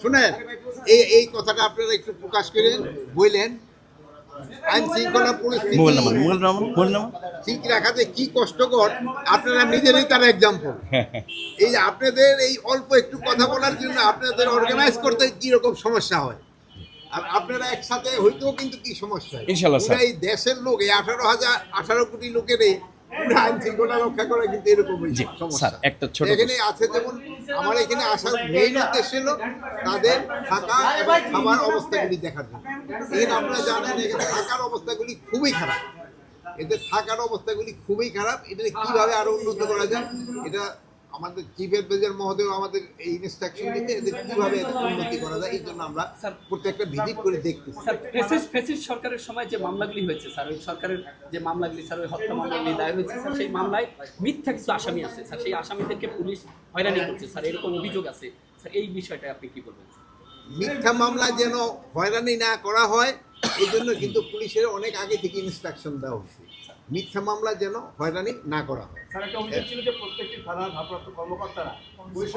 শুনেন, এই কথাটা আপনারা একটু প্রকাশ করে বললেন আইন শৃঙ্খলা পরিস্থিতি ঠিক রাখাতে কি কষ্টকর, আপনারা নিজেরই তার এক্সাম্পল। এই যে আপনাদের এই অল্প একটু কথা বলার জন্য আপনাদের অর্গানাইজ করতে কি রকম সমস্যা হয়, আর আপনারা একসাথে হইতেও কিন্তু কি সমস্যা হয়। ইনশাআল্লাহ স্যার। এই দেশের লোক এই 18 কোটি লোকের পুরো আইন শৃঙ্খলা রক্ষা করা কিন্তু এরকম জি সমস্যা। স্যার, একটা ছোট এখানে আছে যেমন আমার এখানে আসার মেইন উদ্দেশ্য হলো তাদের থাকা এবং খাবার অবস্থাগুলি দেখার জন্য। এখানে আপনারা জানেন এখানে থাকার অবস্থাগুলি খুবই খারাপ, এদের থাকার অবস্থাগুলি খুবই খারাপ। এটা কিভাবে আরো উন্নত করা যায়, এটা আমাদের চিফ অ্যাডভাইজার মহোদয় আমাদের এই ইনস্ট্রাকশন দিতে এদের কিভাবে উন্নতি করা যায়, এই জন্য আমরা প্রত্যেকটা ভিজিট করে দেখতেছি। স্যার ফেসিস সরকারের সময় যে মামলাগুলি হয়েছে স্যার, ওই সরকারের যে মামলাগুলি স্যার, ওই হত্যা মামলাগুলি দায়ের হয়েছে স্যার, সেই মামলায় মিথ্যা কিছু আসামি আছে স্যার, সেই আসামিদেরকে পুলিশ হয়রানি করছে স্যার, এরকম অভিযোগ আছে স্যার। এই বিষয়টা আপনি কি বলবেন? মিথ্যা মামলা যেন হয়রানি না করা হয় এই জন্য কিন্তু পুলিশের অনেক আগে থেকে ইনস্ট্রাকশন দেওয়া হচ্ছে, মিথ্যা মামলা যেন হয়রানি না করা হয়। স্যার, একটা অভিযোগ ছিল যে প্রত্যেকটি থানার ভারপ্রাপ্ত কর্মকর্তারা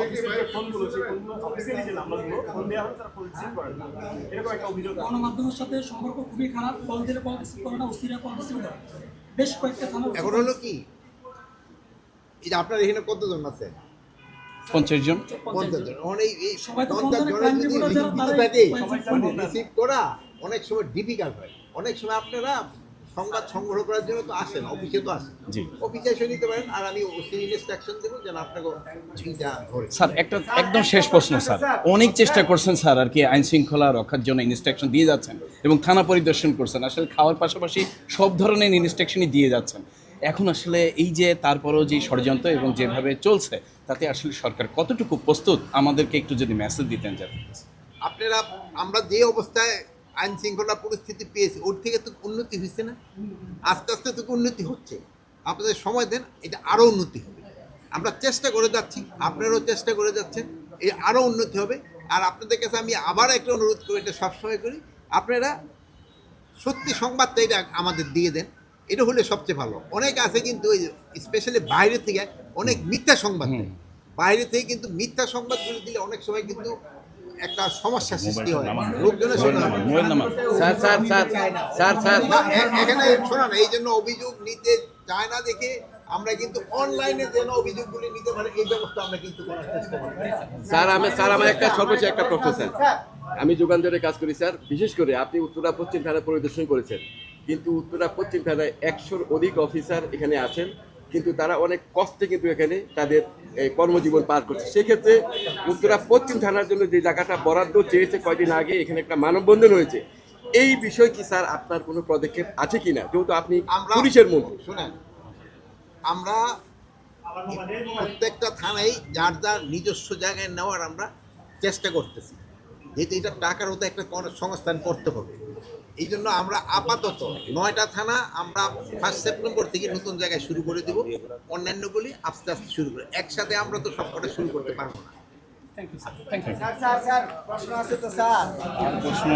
অফিসের যে ফোনগুলো, সেই ফোনগুলো অফিসিয়ালি যে নাম্বারগুলো ফোন দেওয়া হয় তারা ফোন রিসিভ করেন না, এরকম একটা অভিযোগ। গণমাধ্যমের সাথে সম্পর্ক খুবই খারাপ, কল দিলে কল রিসিভ করে না, অস্থিরা কল রিসিভ করে। বেশ কয়েকটা থানা এখন হলো কি, এই যে আপনার এখানে কতজন আছে? 50 জন। 50 জন। এই সবাই তো 50 ফোন জনের করে যদি crime report লিখিত যারা থাকে তারাই রিসিভ করা অনেক সময় ডিফিকাল্ট হয়। অনেক সময় আপনারা সংবাদ সংগ্রহ করার জন্য তো আসেন, অফিসে তো আসেন, জি। অফিসে এসে নিতে পারেন, আর আমি ওসি ইনস্ট্রাকশন দেবো যেন আপনাকে ঝিঁটা ধরে। স্যার, একটা একদম শেষ প্রশ্ন স্যার, অনেক চেষ্টা করছেন স্যার আর কি আইন শৃঙ্খলা রক্ষার জন্য, ইনস্ট্রাকশন দিয়ে যাচ্ছেন এবং থানা পরিদর্শন করছেন, আসলে খাওয়ার পাশাপাশি সব ধরনের ইনস্ট্রাকশনই দিয়ে যাচ্ছেন। এখন আসলে এই যে তারপরও যে ষড়যন্ত্র এবং যেভাবে চলছে তাতে আসলে সরকার কতটুকু প্রস্তুত, আমাদেরকে একটু যদি মেসেজ দিতেন। যাতে আপনারা আমরা যে অবস্থায় আইন শৃঙ্খলা পরিস্থিতি পেয়েছি ওর থেকে তো উন্নতি হয়েছে না, আস্তে আস্তে তো উন্নতি হচ্ছে। আপনাদের সময় দেন, এটা আরও উন্নতি হবে। আমরা চেষ্টা করে যাচ্ছি, আপনারাও চেষ্টা করে যাচ্ছেন, এই আরও উন্নতি হবে। আর আপনাদের কাছে আমি আবার একটা অনুরোধ করি, এটা সবসময় করি, আপনারা সত্যি সংবাদটা এটা আমাদের দিয়ে দেন, এটা হলে সবচেয়ে ভালো। অনেক আছে কিন্তু ওই স্পেশালি বাইরে থেকে অনেক মিথ্যা সংবাদ দেয়, বাইরে থেকে কিন্তু মিথ্যা সংবাদগুলো দিলে অনেক সময় কিন্তু একটা সমস্যা সৃষ্টি হয় লোকজনের সঙ্গে। এখানে শোনান, এই জন্য অভিযোগ নিতে চায় না দেখে আমরা কিন্তু অনলাইনে যেন অভিযোগগুলি নিতে পারে এই ব্যবস্থা আমরা কিন্তু করার চেষ্টা করি। স্যার আমার একটা সর্বোচ্চ একটা প্রশ্ন স্যার, আমি যুগান্তরে কাজ করি স্যার। বিশেষ করে আপনি উত্তরা পশ্চিম থানা পরিদর্শন করেছেন, কিন্তু উত্তরা পশ্চিম থানায় 100-র অধিক অফিসার এখানে আছেন, কিন্তু তারা অনেক কষ্টে কিন্তু এখানে তাদের কর্মজীবন পার করছে। সেক্ষেত্রে উত্তরা পশ্চিম থানার জন্য যে জায়গাটা বরাদ্দ চেয়েছে কয়দিন আগে, এখানে একটা মানববন্ধন হয়েছে, এই বিষয় কি স্যার আপনার কোনো পদক্ষেপ আছে কিনা, যেহেতু আপনি পুলিশের মন্ত্রী? শুনেন, আমরা প্রত্যেকটা থানায় যার যার নিজস্ব জায়গায় নেওয়ার আমরা চেষ্টা করতেছি, যেহেতু এটা টাকার হতে একটা সংস্থান করতে হবে। এই জন্য আমরা আপাতত 9টা থানা আমরা 1 সেপ্টেম্বর থেকে নতুন জায়গায় শুরু করে দেব, অন্যান্যগুলি আস্তে আস্তে শুরু করে, একসাথে আমরা তো সবকটা শুরু করতে পারবো না। Thank you sir, thank you. Sir প্রশ্ন আছে তো স্যার। প্রশ্ন